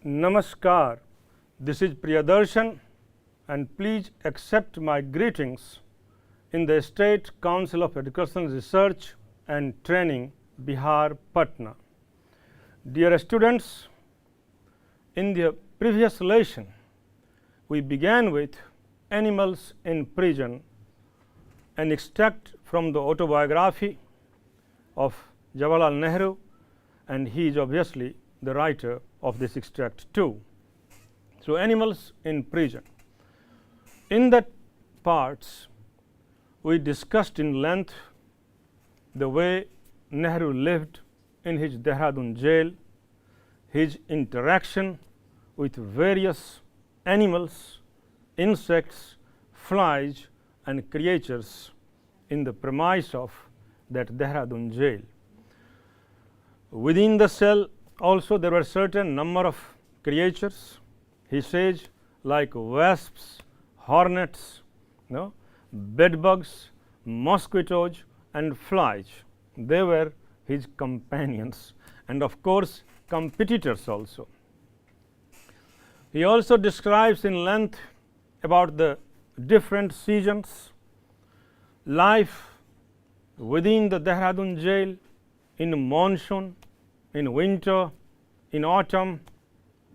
Namaskar, this is Priyadarshan and please accept my greetings in the State Council of Educational Research and Training, Bihar, Patna. Dear students, in the previous lesson, we began with Animals in Prison, an extract from the autobiography of Jawaharlal Nehru, and he is obviously the writer of this extract too. So, animals in prison. In that parts, we discussed in length the way Nehru lived in his Dehradun jail, his interaction with various animals, insects, flies and creatures in the premise of that Dehradun jail. Within the cell also there were certain number of creatures, he says, like wasps, hornets, bed bugs, mosquitoes and flies. They were his companions and of course competitors also. He also describes in length about the different seasons, life within the Dehradun jail in monsoon, in winter, in autumn,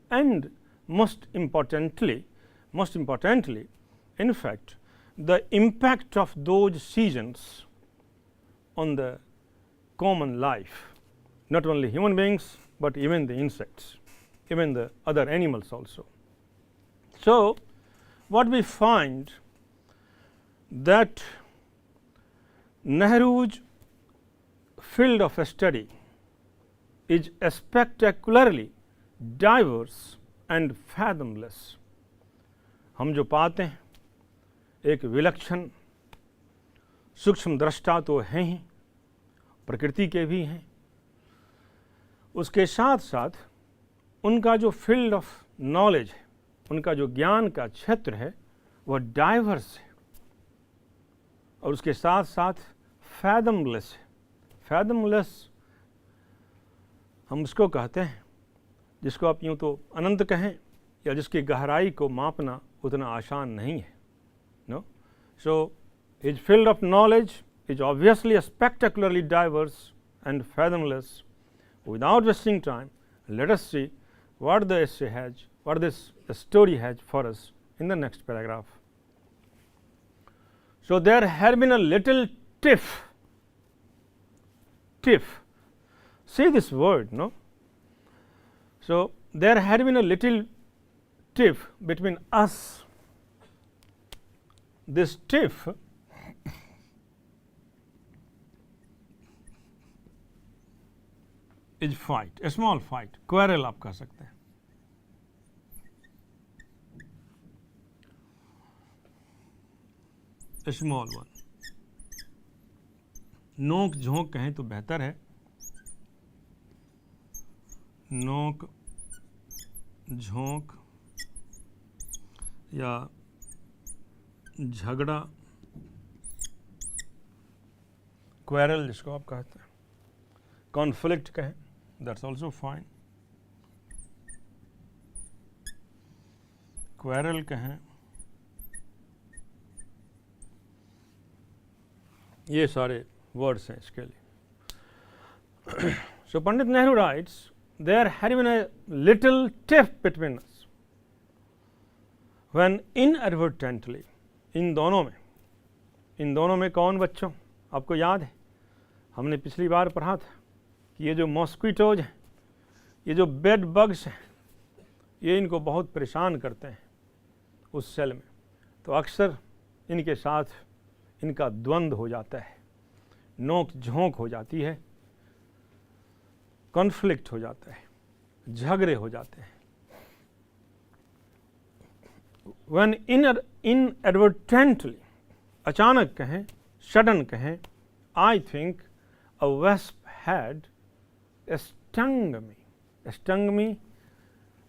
and most importantly, in fact, the impact of those seasons on the common life, not only human beings, but even the insects, even the other animals also. So, what we find that Nehru's field of study is spectacularly diverse and fathomless. हम जो पाते हैं एक विलक्षण सूक्ष्म दृष्टा तो हैं ही, प्रकृति के भी हैं, उसके साथ साथ उनका जो फील्ड ऑफ नॉलेज है, उनका जो ज्ञान का क्षेत्र है वह डाइवर्स है और उसके साथ साथ फैथमलेस है. फैथमलेस हम उसको कहते हैं जिसको आप यूँ तो अनंत कहें या जिसकी गहराई को मापना उतना आसान नहीं है. No so his field of knowledge is obviously spectacularly diverse and fathomless. Without wasting time, let us see what the essay has, what this story has for us in the next paragraph. So, there had been a little tiff. See this word, no? So, there had been a little tiff between us. This tiff is fight, a small fight, quarrel आप कह सकते हैं. Small one, नोक झोंक कहें तो बेहतर है. नोक झोंक या झगड़ा, क्वेरल जिसको आप कहते हैं, कॉन्फ्लिक्ट कहें, दैट्स ऑल्सो फाइन. क्वेरल कहें, ये सारे वर्ड्स हैं इसके लिए. So Pandit Nehru writes, there had been a little tiff between us when inadvertently, इन दोनों में कौन बच्चों, आपको याद है हमने पिछली बार पढ़ा था कि ये जो मॉस्क्विटोज हैं, ये जो बेड बग्स हैं, ये इनको बहुत परेशान करते हैं उस सेल में. तो अक्सर इनके साथ इनका द्वंद्व हो जाता है, नोक झोंक हो जाती है, कॉन्फ्लिक्ट हो जाता है, झगड़े हो जाते हैं. व्हेन इनएडवर्टेंटली, अचानक कहें, सडन कहें, I think a wasp had stung me.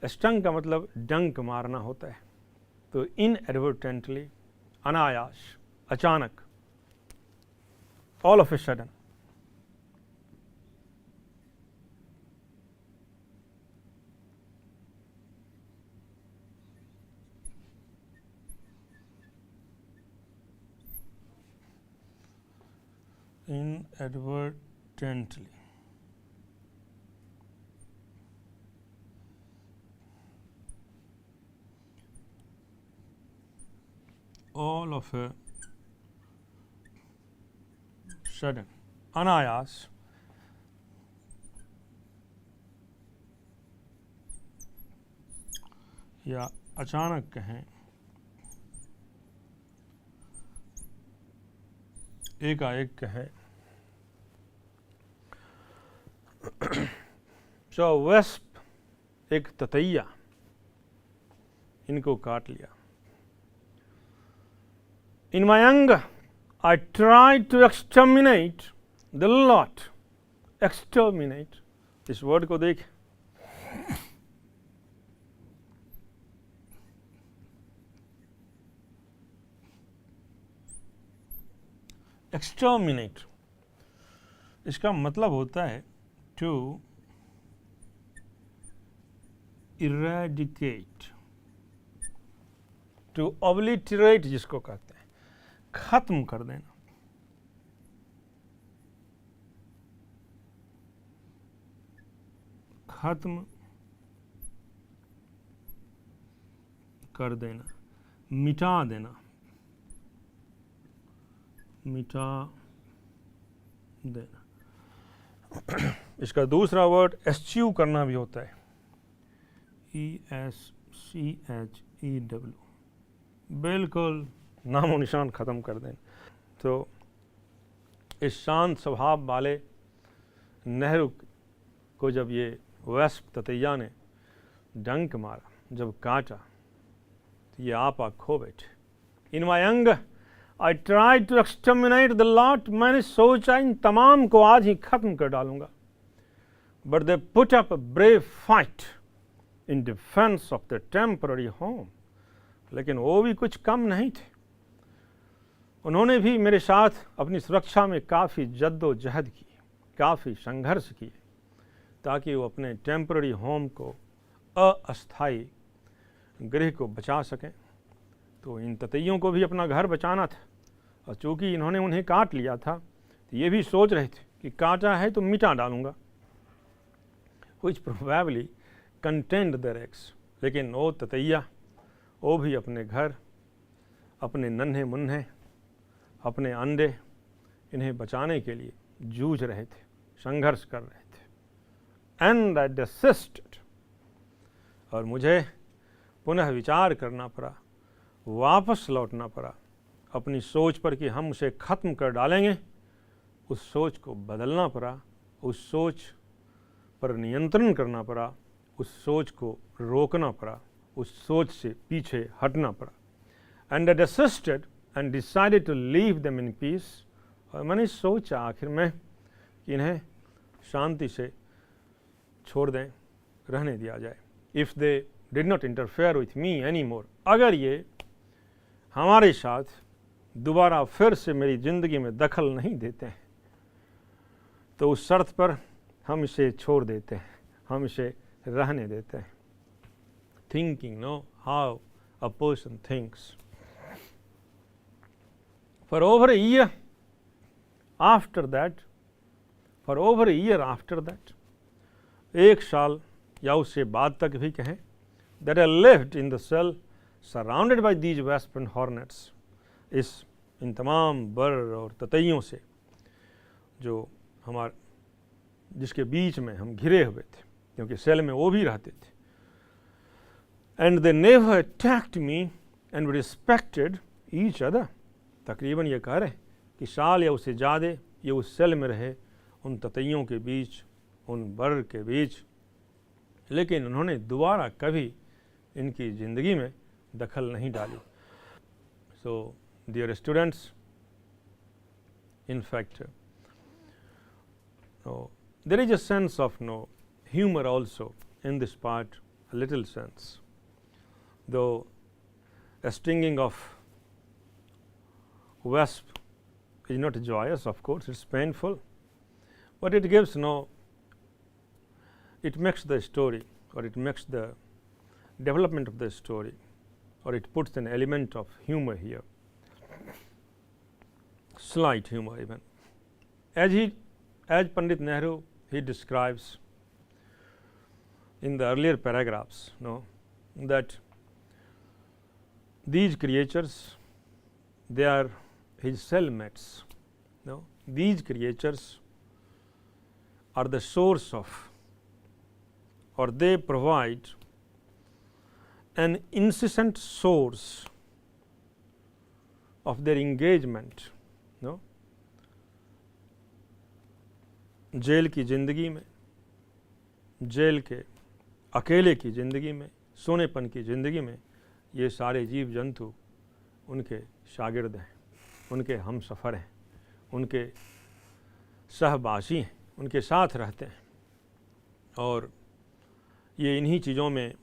Stung का मतलब डंक मारना होता है. तो इनएडवर्टेंटली, अनायास, अचानक, all of a sudden. inadvertently. All of a sudden, अनायास, या अचानक कहें, एकाएक कहें। So wasp, एक ततैया, इनको काट लिया। In my anger, I tried to exterminate the lot. Exterminate, इस वर्ड को देख, एक्सटर्मिनेट, इसका मतलब होता है टू इरेडिकेट, टू ऑब्लिटरेट, जिसको कहते हैं खत्म कर देना। खत्म कर देना, मिटा देना, मिटा देना। इसका दूसरा वर्ड एस्च्यू करना भी होता है, ESCHEW, बिल्कुल नामो निशान ख़त्म कर देना। तो इस शांत स्वभाव वाले नेहरू को जब ये वैस्प ततैया ने डंक मारा, जब काटा, तो ये आपा खो बैठे। In my anger I try to exterminate the lot, मैंने सोचा इन तमाम को आज ही खत्म कर डालूंगा। But they put up a brave fight in defence of the temporary home, लेकिन वो भी कुछ कम नहीं थे। उन्होंने भी मेरे साथ अपनी सुरक्षा में काफ़ी जद्दोजहद की, काफ़ी संघर्ष किए, ताकि वो अपने टेम्पररी होम को, अस्थायी गृह को बचा सकें। तो इन ततैयों को भी अपना घर बचाना था, और चूँकि इन्होंने उन्हें काट लिया था, तो ये भी सोच रहे थे कि काटा है तो मिटा डालूंगा, which probably contained their eggs। लेकिन वो ततैया, वो भी अपने घर, अपने नन्हे मुन्ने, अपने अंडे, इन्हें बचाने के लिए जूझ रहे थे, संघर्ष कर रहे थे। एंड आई desisted, और मुझे पुनः विचार करना पड़ा, वापस लौटना पड़ा अपनी सोच पर कि हम उसे ख़त्म कर डालेंगे। उस सोच को बदलना पड़ा, उस सोच पर नियंत्रण करना पड़ा, उस सोच को रोकना पड़ा, उस सोच से पीछे हटना पड़ा। And I desisted and decided to leave them in peace, और मैंने सोचा आखिर में कि इन्हें शांति से छोड़ दें, रहने दिया जाए। If they did not interfere with me any more, अगर ये हमारे साथ दोबारा फिर से मेरी ज़िंदगी में दखल नहीं देते हैं, तो उस शर्त पर हम इसे छोड़ देते हैं, हम इसे रहने देते हैं। Thinking know how a person thinks. For over a year after that, एक साल या उससे बाद तक भी कहें, that I lived in the cell surrounded by these wasps and hornets, इन तमाम बर और ततैयों से जो जिसके बीच में हम घिरे हुए थे, क्योंकि सेल में वो भी रहते थे। And they never attacked me and we respected each other। तकरीबन ये कह रहे हैं कि साल या उससे ज़्यादा ये उस सेल में रहे, उन ततैयों के बीच, उन बर के बीच, लेकिन उन्होंने दोबारा कभी इनकी ज़िंदगी में दखल नहीं डाली। So dear students, in fact there is a sense of humor also in this part, a little sense, though a stinging of wasp is not joyous, of course, it's painful, but it gives it makes the story, or it makes the development of the story, or it puts an element of humor here, slight humor even. as Pandit Nehru, he describes in the earlier paragraphs, that these creatures, they are his cellmates. These creatures are the source of, or they provide an incessant source of their engagement. Jail की ज़िंदगी में, jail के अकेले की ज़िंदगी में, सोनेपन की ज़िंदगी में, ये सारे जीव जंतु उनके शागिर्द हैं, उनके हम सफ़र हैं, उनके सहवासी हैं, उनके साथ रहते हैं, और ये इन्हीं चीज़ों में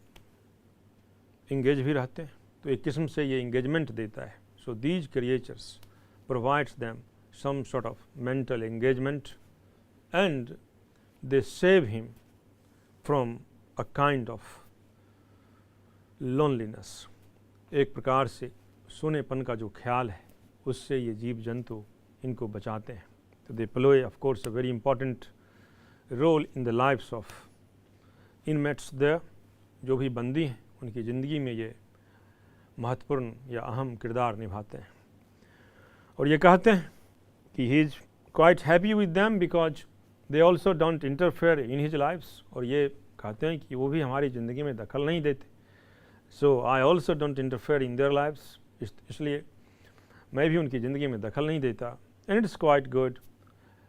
इंगेज भी रहते हैं, तो एक किस्म से ये इंगेजमेंट देता है. So these creatures provides them some sort of mental engagement and they save him from a kind of loneliness. एक प्रकार से सोनेपन का जो ख्याल है उससे ये जीव जंतु इनको बचाते हैं. तो they play of course a very important role in the lives of inmates there. जो भी बंदी हैं उनकी ज़िंदगी में ये महत्वपूर्ण या अहम किरदार निभाते हैं. और ये कहते हैं कि he is quite happy with them because they also don't interfere in his lives. और ये कहते हैं कि वो भी हमारी ज़िंदगी में दखल नहीं देते. So I also don't interfere in their lives. इसलिए मैं भी उनकी ज़िंदगी में दखल नहीं देता. And it is quite good.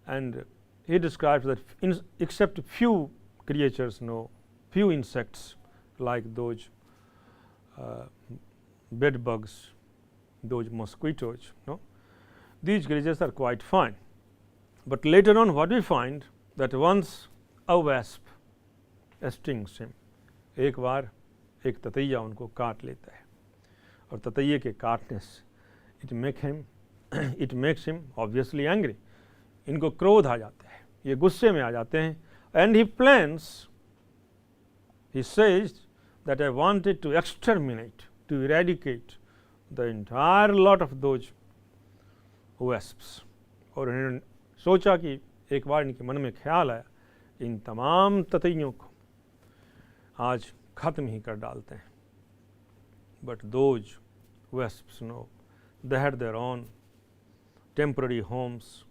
And he describes that except few creatures, few insects like those bed bugs, those mosquitoes, these creatures are quite fine. But later on what we find that once a wasp stings him, एक बार एक ततैया उनको काट लेता है, और ततैये के काटने से it makes him obviously angry. इनको क्रोध आ जाता है, ये गुस्से में आ जाते हैं. And he plans, he says that I wanted to exterminate, to eradicate the entire lot of those wasps. और इन्होंने सोचा कि एक बार इनके मन में ख्याल आया इन तमाम ततैयों को आज ख़त्म ही कर डालते हैं. But those wasps, they had their own temporary homes,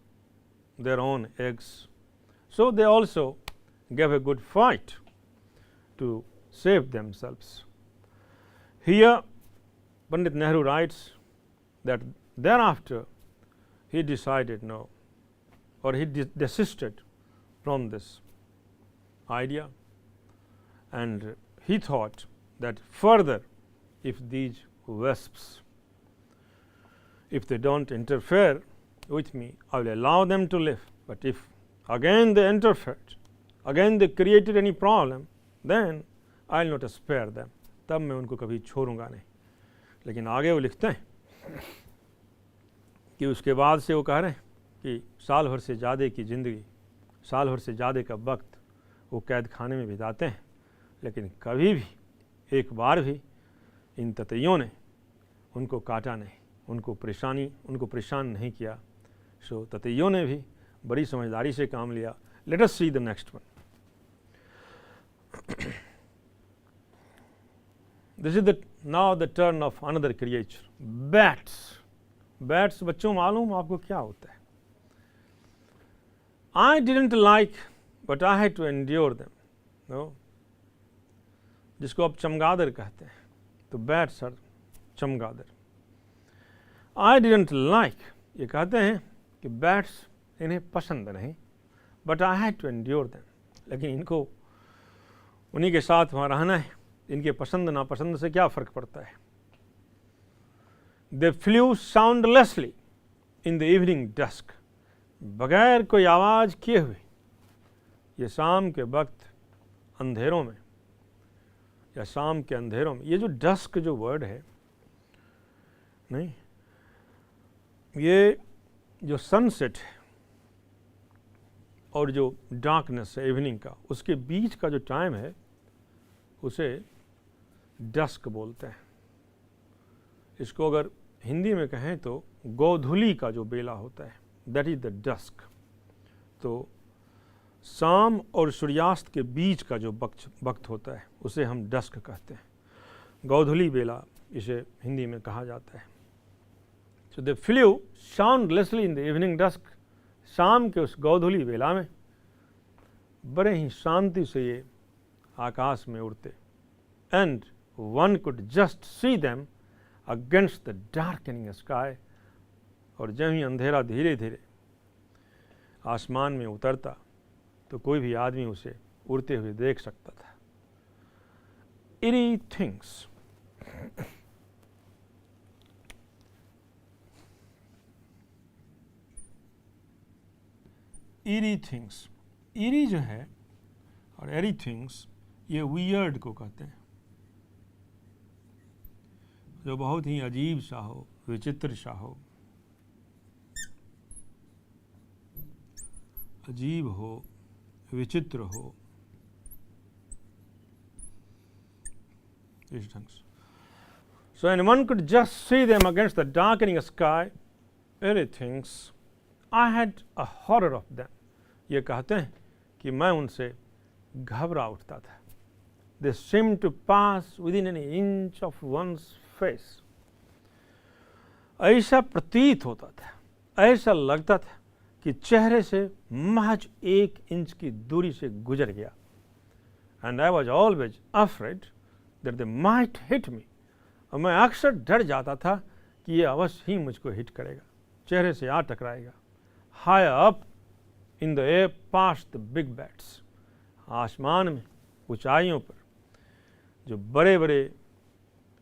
their own eggs. So they also gave a good fight to save themselves. Here Pandit Nehru writes that thereafter he decided or he desisted from this idea, and he thought that further if these wasps, if they don't interfere with me, I will allow them to live. But if again they interfered, again they created any problem, then I will not spare them. तब मैं उनको कभी छोड़ूंगा नहीं. लेकिन आगे वो लिखते हैं कि उसके बाद से वो कह रहे हैं कि साल भर से ज़्यादा की ज़िंदगी, साल भर से ज़्यादा का वक्त वो कैद खाने में बिताते हैं, लेकिन कभी भी एक बार भी इन ततैयों ने उनको काटा नहीं, उनको परेशान नहीं किया. सो ततैयों ने भी बड़ी समझदारी से काम लिया. Late us see the next one. This is now the turn off another creature, bats. Bats बच्चों मालूम आपको क्या होता है? I didn't like, but I had to endure them. जिसको आप चमगादड़ कहते हैं, तो बैट्स आर चमगादड़. I didn't like, ये कहते हैं कि बैट्स इन्हें पसंद नहीं, but I had to endure them. लेकिन इनको उन्हीं के साथ वहाँ रहना है, इनके पसंद नापसंद से क्या फ़र्क पड़ता है. They flew soundlessly in the evening dusk. बगैर कोई आवाज़ किए हुए ये शाम के वक्त अंधेरों में या शाम के अंधेरों में, ये जो डस्क जो वर्ड है नहीं, ये जो सनसेट है और जो डार्कनेस है इवनिंग का, उसके बीच का जो टाइम है उसे डस्क बोलते हैं. इसको अगर हिंदी में कहें तो गोधूली का जो बेला होता है, that is the dusk. तो शाम और सूर्यास्त के बीच का जो वक्त होता है उसे हम डस्क कहते हैं, गोधूली बेला इसे हिंदी में कहा जाता है। So they flew soundlessly in the evening dusk, शाम के उस गोधूली बेला में बड़े ही शांति से ये आकाश में उड़ते, and one could just see them against the darkening sky, और जब ही अंधेरा धीरे धीरे आसमान में उतरता तो कोई भी आदमी उसे उड़ते हुए देख सकता था। eerie things, eerie things, eerie जो है और eerie things ये weird को कहते हैं, जो बहुत ही अजीब सा हो, विचित्र सा हो, अजीब हो, विचित्र हो, these things. So and one could just see them against the darkening sky, eerie things. I had a horror of them. ये कहते हैं कि मैं उनसे घबरा उठता था। They seemed to pass within an inch of one's face. ऐसा प्रतीत होता था, ऐसा लगता था कि चेहरे से महज 1 इंच की दूरी से गुजर गया। And I was always afraid that they might hit me. और मैं अक्सर डर जाता था कि ये अवश्य ही मुझको हिट करेगा, चेहरे से आ टकराएगा। High up in the air past the big bats. आसमान में ऊंचाइयों पर जो बड़े बड़े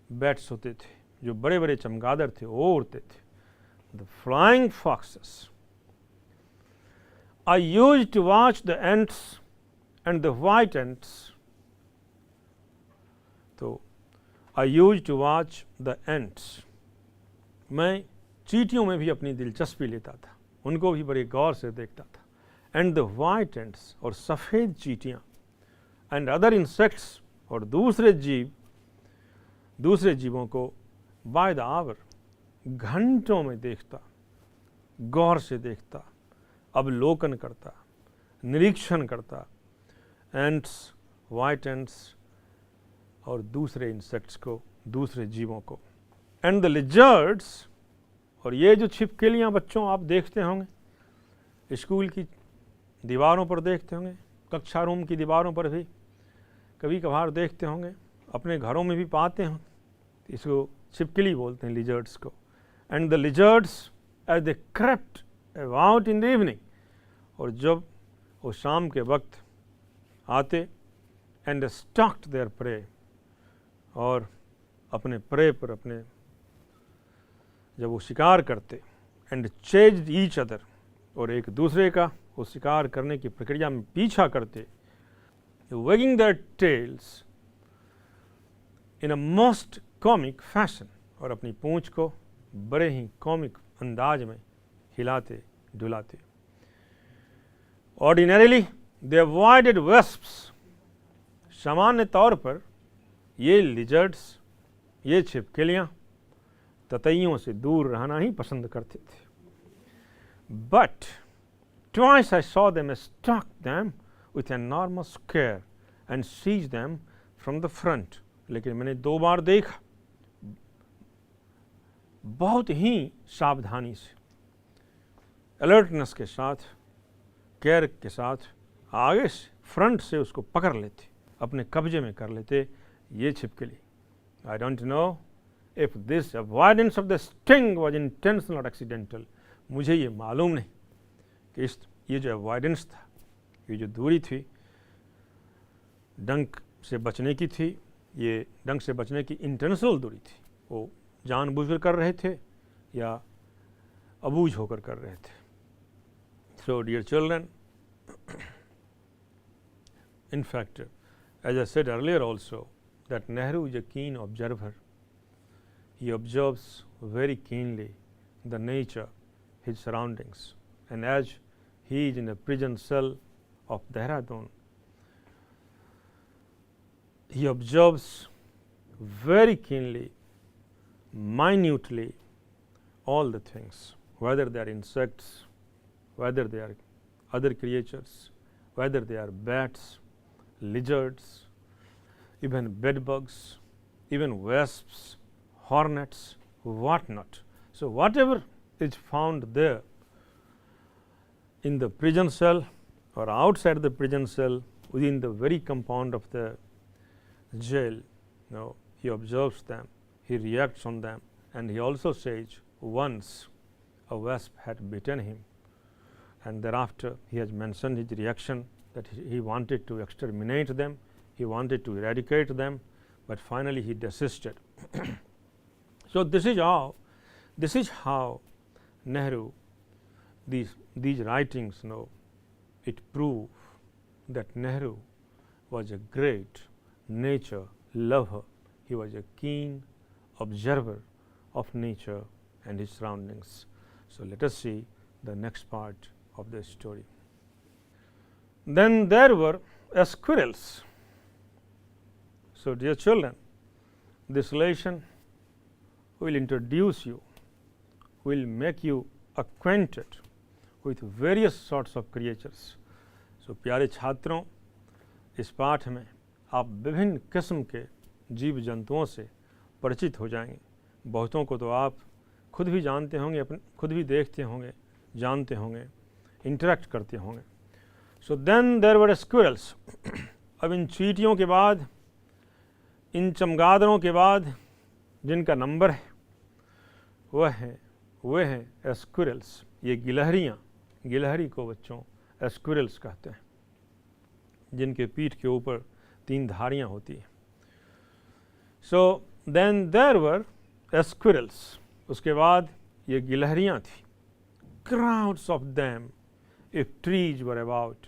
बैट्स होते थे, जो बड़े बड़े चमगादड़ थे, वो उड़ते थे। The flying foxes. I used to watch the ants and the white ants. तो I used to watch the ants. मैं चींटियों में भी अपनी दिलचस्पी लेता था, उनको भी बड़े गौर से देखता था। And the white ants और सफ़ेद चींटियाँ, and other insects और दूसरे जीवों को by the hour घंटों में देखता, गौर से देखता, अवलोकन करता, निरीक्षण करता। एंट्स, वाइट एंट्स और दूसरे इंसेक्ट्स को, दूसरे जीवों को। एंड द लिजर्ड्स, और ये जो छिपकलियाँ बच्चों आप देखते होंगे, स्कूल की दीवारों पर देखते होंगे, कक्षा रूम की दीवारों पर भी कभी कभार देखते होंगे, अपने घरों में भी पाते हैं, इसको छिपकली बोलते हैं, लिजर्ड्स को। And the lizards as they crept about in the evening, और जब वो शाम के वक्त आते, एंड स्टॉक्ड देयर प्रे, और अपने प्रे पर अपने जब वो शिकार करते, एंड चेज्ड ईच अदर, और एक दूसरे का वो शिकार करने की प्रक्रिया में पीछा करते, wagging their tails in a most comic fashion, और अपनी पूंछ को बड़े ही कॉमिक अंदाज में हिलाते डुलाते। Ordinarily they avoided wasps. सामान्य तौर पर ये लिजर्ड्स, ये छिपकलियाँ ततैयों से दूर रहना ही पसंद करते थे। But twice I saw them stalk them with enormous care and seize them from the front. लेकिन मैंने 2 बार देखा, बहुत ही सावधानी से, अलर्टनेस के साथ, केयर के साथ, आगे से, फ्रंट से उसको पकड़ लेते, अपने कब्जे में कर लेते ये छिपकली। I don't know if this avoidance of the sting was intentional or accidental. मुझे ये मालूम नहीं कि ये जो अवॉइडेंस था, ये जो दूरी थी, डंक से बचने की थी, ये डंक से बचने की इंटेंशनल दूरी थी, वो जानबूझकर कर रहे थे या अबूझ होकर कर रहे थे। So dear children, in fact, as I said earlier also, that Nehru is a keen observer. He observes very keenly the nature, his surroundings, and as he is in a prison cell of Dehradun, he observes very keenly, minutely, all the things, whether they are insects, whether they are other creatures, whether they are bats, lizards, even bedbugs, even wasps, hornets, whatnot. So, whatever is found there in the prison cell or outside the prison cell, within the very compound of the jail, he observes them, he reacts on them, and he also says once a wasp had bitten him, and thereafter he has mentioned his reaction that he wanted to exterminate them, he wanted to eradicate them, but finally he desisted. So, this is how Nehru, these writings, it prove that Nehru was a great nature lover. He was a keen observer of nature and his surroundings. So, let us see the next part of the story. Then there were squirrels. So, dear children, this lesson will introduce you, will make you acquainted with various sorts of creatures. So, प्यारे छात्रों, इस पाठ में आप विभिन्न किस्म के जीव जंतुओं से परिचित हो जाएंगे। बहुतों को तो आप खुद भी जानते होंगे, खुद भी देखते होंगे, जानते होंगे, इंटरेक्ट करते होंगे। So then there were squirrels. अब इन चींटियों के बाद, इन चमगादड़ों के बाद जिनका नंबर है वह हैं स्क्विरल्स। ये गिलहरी को बच्चों स्क्विरल्स कहते हैं, जिनके पीठ के ऊपर 3 धारियां होती हैं। So then there were squirrels. उसके बाद ये गिलहरियां थी। Crowds of them if trees were about.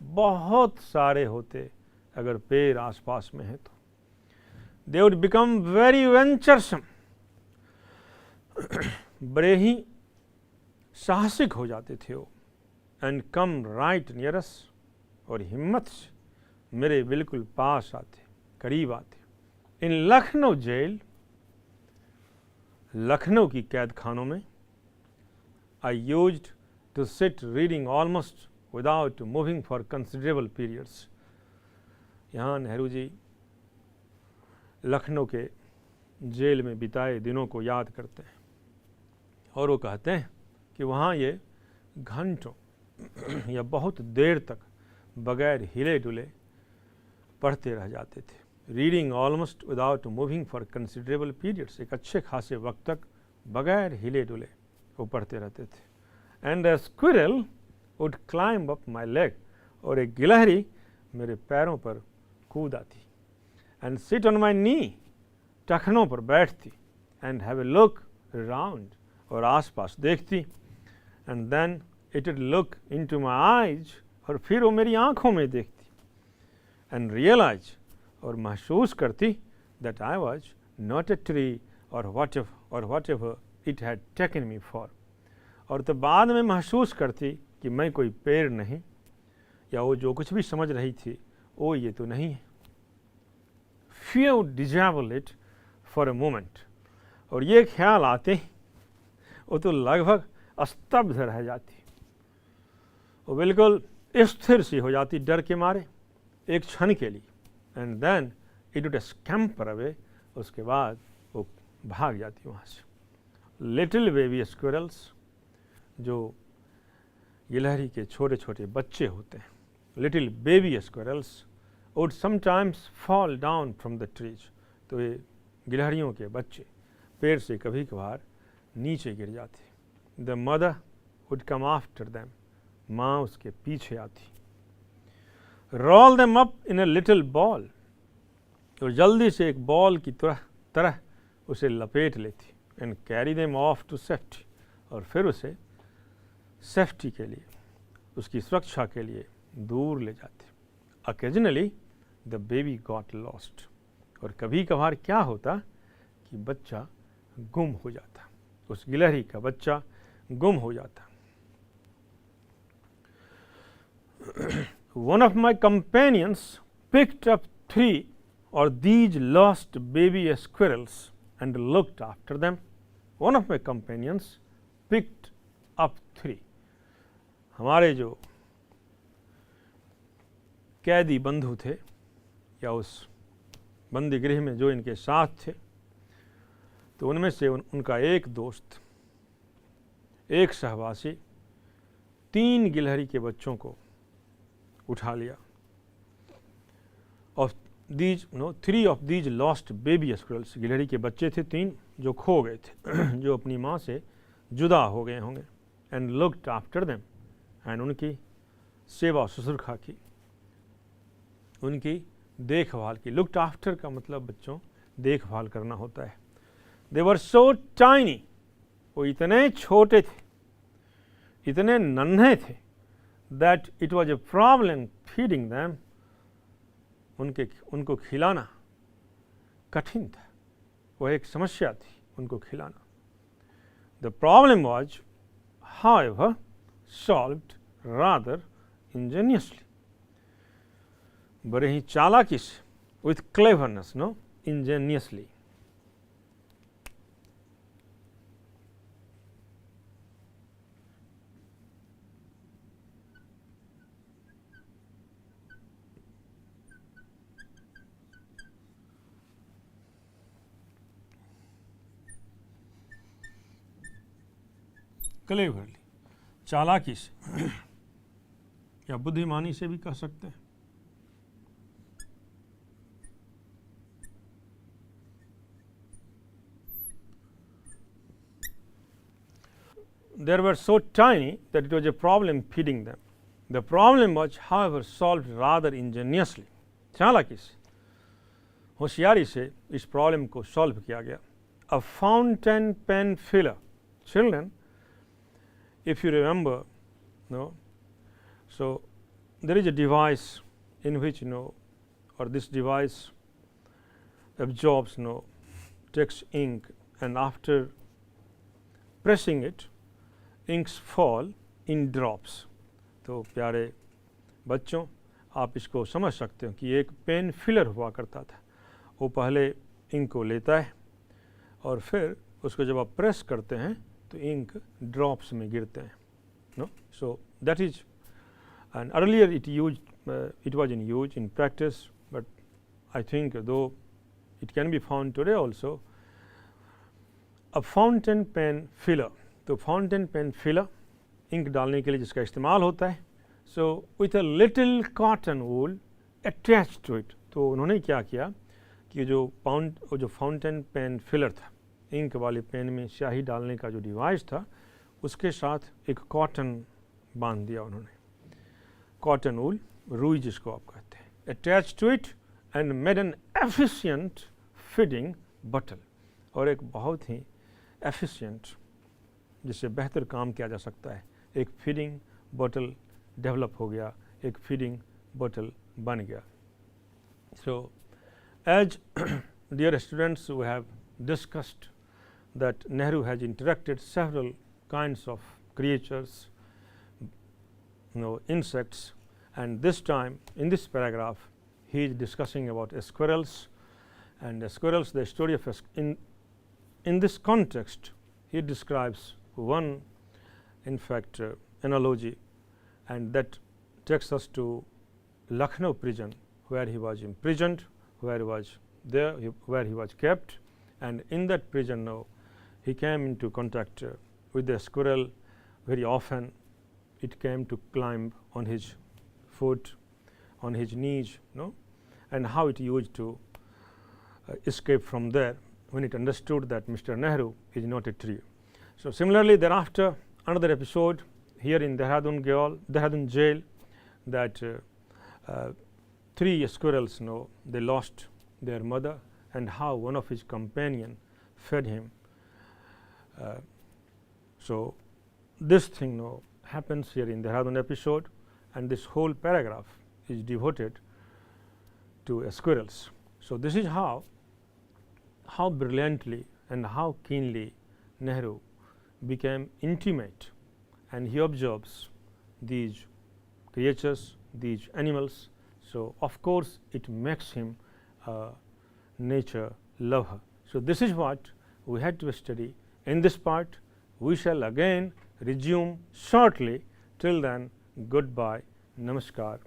बहुत सारे होते अगर पेड़ आसपास में है तो। They would become very venturesome. बड़े ही साहसिक हो जाते थे वो। And come right near us. और हिम्मत से मेरे बिल्कुल पास आते, करीब आते। इन लखनऊ जेल, लखनऊ की कैद खानों में, I used to sit reading almost without moving for considerable periods. यहाँ नेहरू जी लखनऊ के जेल में बिताए दिनों को याद करते हैं और वो कहते हैं कि वहाँ ये घंटों या बहुत देर तक बगैर हिले डुले पढ़ते रह जाते थे। Reading almost without moving for considerable periods. एक अच्छे खासे वक्त तक बगैर हिले डुले वो पढ़ते रहते थे। And a squirrel would climb up my leg. और एक गिलहरी मेरे पैरों पर कूद आती। And sit on my knee. टखनों पर बैठती। And have a look around. और आसपास देखती। And then it would look into my eyes. और फिर वो मेरी आंखों में देखती। एंड रियलाइज, और महसूस करती, that I was not a tree और whatever it had taken me for. और तो बाद में महसूस करती कि मैं कोई पेड़ नहीं, या वो जो कुछ भी समझ रही थी वो ये तो नहीं है। Few disable it for a moment. और ये ख्याल आते वो तो लगभग स्तब्ध रह जाती, वो बिल्कुल स्थिर सी हो जाती डर के मारे एक क्षण के लिए। And then it would scamper away. उसके बाद वो भाग जाती वहाँ से। लिटिल बेबी स्क्विरल्स, जो गिलहरी के छोटे छोटे बच्चे होते हैं, little baby squirrels would sometimes fall down from the trees. तो ये गिलहरियों के बच्चे पेड़ से कभी कभार नीचे गिर जाते। The mother would come after them. माँ उसके पीछे आती। Roll them up in a little ball. तो जल्दी से एक बॉल की तरह उसे लपेट लेती। And carry them off to safety. और फिर उसे सेफ्टी के लिए, उसकी सुरक्षा के लिए दूर ले जाते। Occasionally the baby got lost. और कभी कभार क्या होता कि बच्चा गुम हो जाता, उस गिलहरी का बच्चा गुम हो जाता। One of my companions picked up 3 or these lost baby squirrels and looked after them. One of my companions picked up 3. हमारे जो कैदी बंधु थे या उस बंदी गृह में जो इनके साथ थे, तो उनमें से उनका एक दोस्त, एक सहवासी 3 गिलहरी के बच्चों को उठा लिया। और these 3 of these lost baby squirrels, गिलहरी के बच्चे थे 3 जो खो गए थे जो अपनी माँ से जुदा हो गए होंगे। And looked after them, and उनकी सेवा शुश्रूषा की, उनकी देखभाल की। लुक्ड आफ्टर का मतलब बच्चों देखभाल करना होता है। दे वर सो टाइनी, वो इतने छोटे थे, इतने नन्हे थे, that it was a problem feeding them, उनको खिलाना कठिन था, वो एक समस्या थी उनको खिलाना। The problem was however solved rather इंजीनियसली, बड़े ही चालाकी से, विथ क्लेवरनेस, इंजीनियसली। क्लेवरली, चालाकी से या बुद्धिमानी से भी कह सकते हैं। They were so tiny that it was a problem feeding them. The problem was, however, solved rather ingeniously. चालाकी से, होशियारी से इस प्रॉब्लम को सॉल्व किया गया। A fountain pen filler. Children, if you remember, so there is a device in which, or this device absorbs, takes ink, and after pressing it, inks fall in drops. तो प्यारे बच्चों, आप इसको समझ सकते हो कि एक पेन फिलर हुआ करता था। वो पहले इंक को लेता है और फिर उसको जब आप प्रेस करते हैं तो इंक ड्रॉप्स में गिरते हैं। So that is, and earlier it was in use in practice, but I think though it can be found today also, a fountain pen filler. तो फाउंटेन पेन फिलर इंक डालने के लिए जिसका इस्तेमाल होता है। So with a little cotton wool attach to it, तो उन्होंने क्या किया कि जो फाउंटेन पेन फिलर था, इंक वाले पेन में स्याही डालने का जो डिवाइस था, उसके साथ एक कॉटन बांध दिया उन्होंने, कॉटन वूल, रुई जिसको आप कहते हैं, attach to it and made an efficient feeding bottle, और एक बहुत ही एफिशिएंट, जिससे बेहतर काम किया जा सकता है, एक फीडिंग बोतल डेवलप हो गया, एक फीडिंग बोतल बन गया। So as dear students, we have discussed that Nehru has interacted several kinds of creatures, insects, and this time in this paragraph he is discussing about squirrels, and squirrels, the story of in this context he describes one, in fact, analogy, and that takes us to Lucknow prison, where he was imprisoned, where he was kept, and in that prison now he came into contact with the squirrel very often. It came to climb on his foot, on his knees, and how it used to escape from there when it understood that Mr. Nehru is not a tree. So similarly, thereafter another episode here in Dehradun jail, that 3 squirrels, they lost their mother, and how one of his companion fed him. So this thing happens here in the Dehradun episode, and this whole paragraph is devoted to squirrels. So this is how brilliantly and how keenly Nehru became intimate, and he observes these creatures, these animals. So of course it makes him a nature lover. So this is what we had to study in this part. We shall again resume shortly. Till then, goodbye, namaskar.